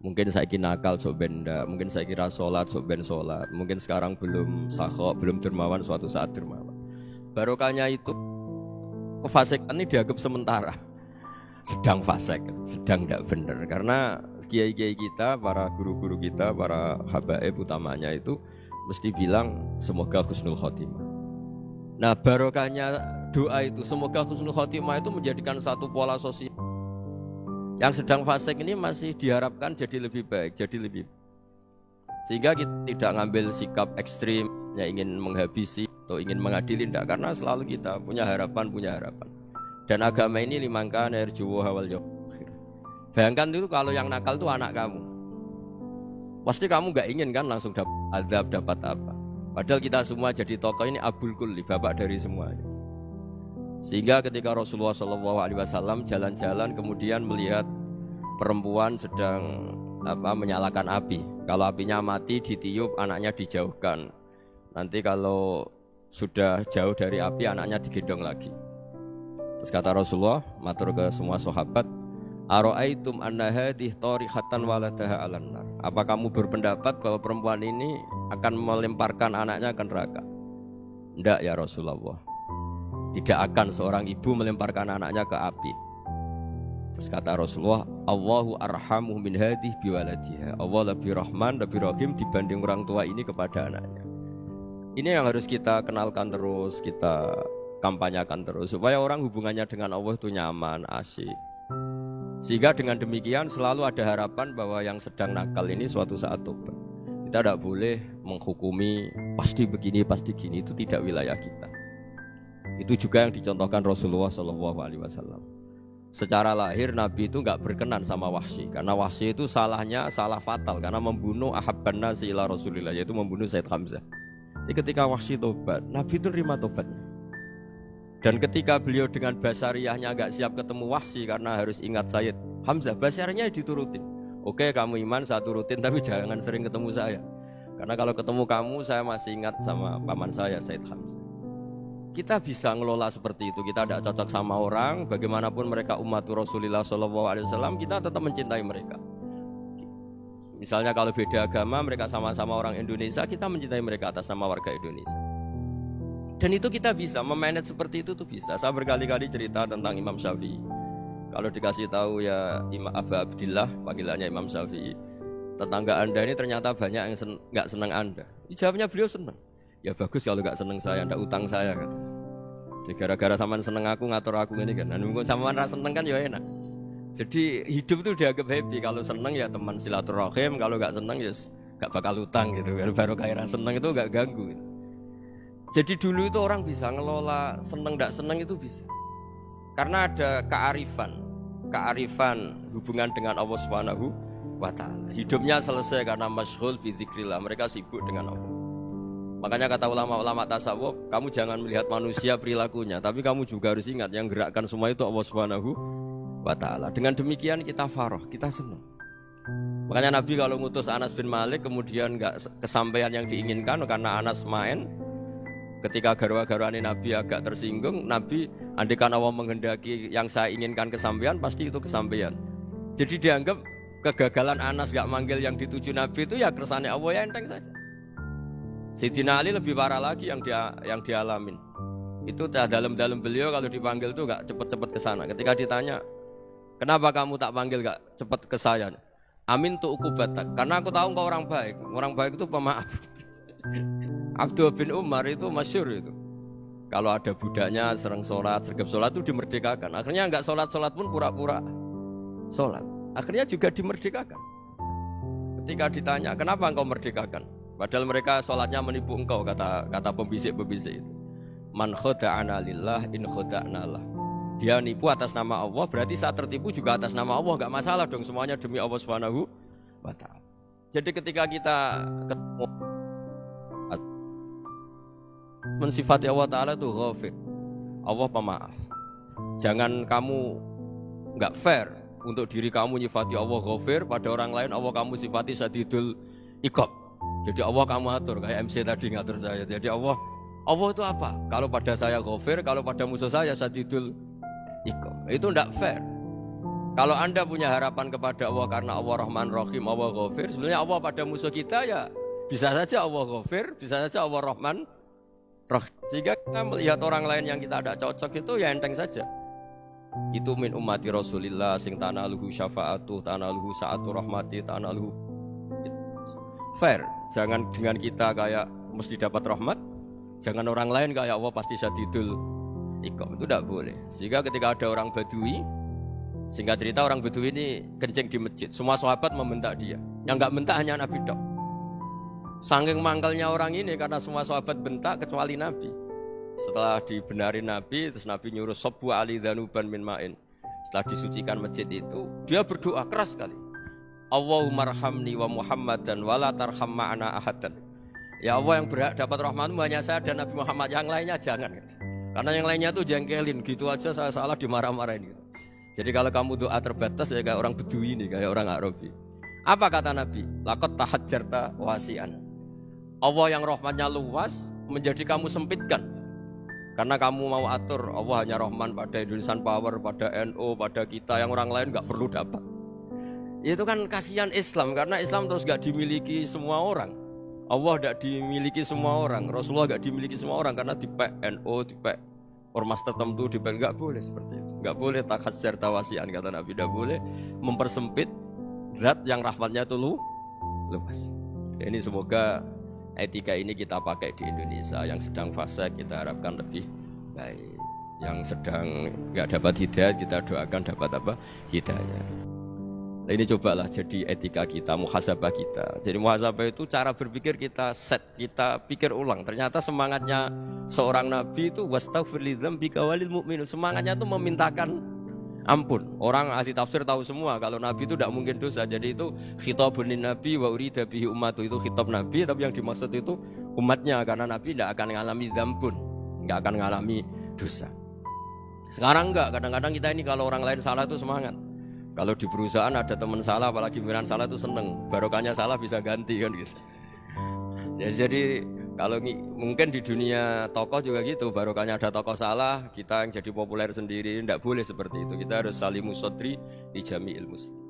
Mungkin saiki nakal sok ben ndak, mungkin saiki ra salat sok ben salat, mungkin sekarang belum sakho, belum dermawan suatu saat dermawan. Barokahnya itu kefasikan ini dianggap sementara. Sedang fasik, sedang ndak bener. Karena kiai-kiai kita, para guru-guru kita, para habaib utamanya itu mesti bilang semoga husnul khotimah. Nah, barokahnya doa itu semoga husnul khotimah itu menjadikan satu pola sosial. Yang sedang fasik ini masih diharapkan jadi lebih baik, jadi lebih sehingga kita tidak ngambil sikap ekstrim yang ingin menghabisi atau ingin mengadili, tidak, karena selalu kita punya harapan. Dan agama ini limangka nerjuwo hawal yawm. Bayangkan dulu kalau yang nakal itu anak kamu, pasti kamu nggak ingin kan langsung dapat azab, dapat apa. Padahal kita semua jadi tokoh ini abul kulli, bapak dari semuanya. Sehingga ketika Rasulullah SAW jalan-jalan kemudian melihat perempuan sedang menyalakan api. Kalau apinya mati ditiup, anaknya dijauhkan. Nanti kalau sudah jauh dari api, anaknya digendong lagi. Terus kata Rasulullah, matur ke semua sahabat, Aro'aitum anna hadih tarihatan waladaha alan nar. Apa kamu berpendapat bahwa perempuan ini akan melemparkan anaknya ke neraka? Tidak ya Rasulullah. Tidak akan seorang ibu melemparkan anaknya ke api. Terus kata Rasulullah, Allahu arhamu min hadih biwaladiha. Allah lebih rahman, lebih rahim dibanding orang tua ini kepada anaknya. Ini yang harus kita kenalkan terus, kita kampanyakan terus, supaya orang hubungannya dengan Allah itu nyaman, asik. Sehingga dengan demikian selalu ada harapan bahwa yang sedang nakal ini suatu saat tobat. Kita tidak boleh menghukumi pasti begini, pasti gini, itu tidak wilayah kita. Itu juga yang dicontohkan Rasulullah SAW. Secara lahir Nabi itu nggak berkenan sama Wahsy, karena Wahsy itu salahnya salah fatal karena membunuh ahabban nasi ila Rasulillah, yaitu membunuh Sayyid Hamzah. Jadi ketika Wahsy tobat, Nabi itu terima tobatnya. Dan ketika beliau dengan basariyahnya nggak siap ketemu Wahsy karena harus ingat Sayyid Hamzah, basariyahnya diturutin. Oke, kamu iman, saya turutin, tapi jangan sering ketemu saya. Karena kalau ketemu kamu, saya masih ingat sama paman saya Sayyid Hamzah. Kita bisa ngelola seperti itu. Kita tidak cocok sama orang, bagaimanapun mereka umat Rasulullah SAW, kita tetap mencintai mereka. Misalnya kalau beda agama, mereka sama-sama orang Indonesia, kita mencintai mereka atas nama warga Indonesia. Dan itu kita bisa memanage seperti itu tuh bisa. Saya berkali-kali cerita tentang Imam Syafi'i. Kalau dikasih tahu ya Imam Aba Abdillah, panggilannya Imam Syafi'i, tetangga anda ini ternyata banyak yang nggak senang anda. Jawabnya beliau senang. Ya bagus kalau gak seneng saya, ndak utang saya kata. Jadi gara-gara sampean seneng aku ngatur aku ini kan. Mungkin sampean ra seneng kan ya enak. Jadi hidup itu dianggap happy. Kalau seneng ya teman silaturahim, kalau gak seneng ya gak bakal utang gitu. Baru kayak ra seneng itu gak ganggu gitu. Jadi dulu itu orang bisa ngelola seneng ndak seneng itu bisa. Karena ada kearifan hubungan dengan Allah Subhanahu wa taala. Hidupnya selesai karena masyghul bi dzikrillah. Mereka sibuk dengan Allah. Makanya kata ulama-ulama tasawuf, kamu jangan melihat manusia perilakunya, tapi kamu juga harus ingat yang gerakkan semua itu Allah Subhanahu wa taala. Dengan demikian kita faroh, kita senang. Makanya Nabi kalau ngutus Anas bin Malik kemudian enggak kesampaian yang diinginkan karena Anas main, ketika garwa-garwane Nabi agak tersinggung, Nabi andikan Allah menghendaki yang saya inginkan kesampaian, pasti itu kesampaian. Jadi dianggap kegagalan Anas enggak manggil yang dituju Nabi itu ya kersane Allah, ya enteng saja. Sayyidina Ali lebih parah lagi yang dialamin. Itu dalam-dalam beliau kalau dipanggil itu gak cepet-cepet ke sana. Ketika ditanya, kenapa kamu tak panggil gak cepet ke saya? Amin tu ukubatak. Karena aku tahu engkau orang baik. Orang baik itu pemaaf. Abdul bin Umar itu masyhur itu. Kalau ada budaknya sering sholat, sergap sholat itu dimerdekakan. Akhirnya gak sholat pun pura-pura sholat. Akhirnya juga dimerdekakan. Ketika ditanya, kenapa engkau merdekakan? Padahal mereka sholatnya menipu engkau, kata pembisik-pembisik itu. Man khoda'ana lillah in khoda'na lah. Dia nipu atas nama Allah, berarti saat tertipu juga atas nama Allah. Gak masalah dong, semuanya demi Allah Subhanahu wa ta'ala. Jadi ketika kita ketemu mensifati Allah Ta'ala itu ghafir, Allah pemaaf. Jangan kamu gak fair untuk diri kamu nyifati Allah ghafir, pada orang lain Allah kamu sifati syadidul iqab. Jadi Allah kamu atur, kayak MC tadi ngatur saya. Jadi Allah itu apa? Kalau pada saya ghafir, kalau pada musuh saya syadidul iqab. Itu tidak fair. Kalau Anda punya harapan kepada Allah karena Allah Rahman Rahim, Allah Ghafir, sebenarnya Allah pada musuh kita ya bisa saja Allah Ghafir, bisa saja Allah Rahman Rahim. Sehingga kita melihat orang lain yang kita tidak cocok itu ya enteng saja. Itu min ummati Rasulillah sing tanaluhu syafa'atuh, tanaluhu sa'atu rahmati, tanaluhu fair. Jangan dengan kita kayak mesti dapat rahmat, jangan orang lain kayak Allah pasti syadidul iqab, itu tidak boleh. Sehingga ketika ada orang Badui, singkat cerita orang Badui ini kencing di masjid, semua sahabat membentak dia, yang nggak bentak hanya Nabi dok. Saking mangkalnya orang ini karena semua sahabat bentak kecuali Nabi. Setelah dibenarin Nabi, terus Nabi nyuruh sabbu ali dhanuban min ma'in. Setelah disucikan masjid itu, dia berdoa keras sekali. Allahumma arhamni wa Muhammadan wa la tarham ma'ana ahadan. Ya Allah, yang berhak dapat rahmatmu hanya saya dan Nabi Muhammad, yang lainnya jangan. Karena yang lainnya tuh jengkelin, gitu aja saya salah dimarah-marahin gitu. Jadi kalau kamu doa terbatas ya kayak orang Bedui ini, kayak orang Arabi. Apa kata Nabi? Laqad tahajjarta wasi'an. Allah yang rahmatnya luas menjadi kamu sempitkan. Karena kamu mau atur Allah hanya Rahman pada Indonesian Power, pada NU, pada kita, yang orang lain gak perlu dapat. Itu kan kasihan Islam, karena Islam terus gak dimiliki semua orang. Allah gak dimiliki semua orang, Rasulullah gak dimiliki semua orang, karena dipek NU, dipek ormas tertentu, dipek, gak boleh seperti itu. Gak boleh takhasyar tawasian, kata Nabi, gak boleh mempersempit zat yang rahmatnya itu luas. Ini semoga etika ini kita pakai di Indonesia. Yang sedang fase kita harapkan lebih baik, yang sedang nggak dapat hidayah kita doakan dapat apa? Hidayah. Nah, ini cobalah jadi etika kita, muhasabah kita. Jadi muhasabah itu cara berpikir kita set, kita pikir ulang. Ternyata semangatnya seorang nabi itu wastaghfir lidzambika walil mu'minun. Semangatnya itu memintakan ampun. Orang ahli tafsir tahu semua kalau Nabi itu tidak mungkin dosa. Jadi itu khitabun nabi wa urida bihi ummatu, itu khitab Nabi, tapi yang dimaksud itu umatnya, karena Nabi tidak akan mengalami dzambun, tidak akan mengalami dosa. Sekarang enggak, kadang-kadang kita ini kalau orang lain salah itu semangat. Kalau di perusahaan ada teman salah, apalagi pimpinan salah itu seneng, barokahnya salah bisa ganti kan gitu. Ya, jadi kalau mungkin di dunia tokoh juga gitu, barokahnya ada tokoh salah, kita yang jadi populer sendiri, tidak boleh seperti itu. Kita harus salimus sodri di jami'il muslim.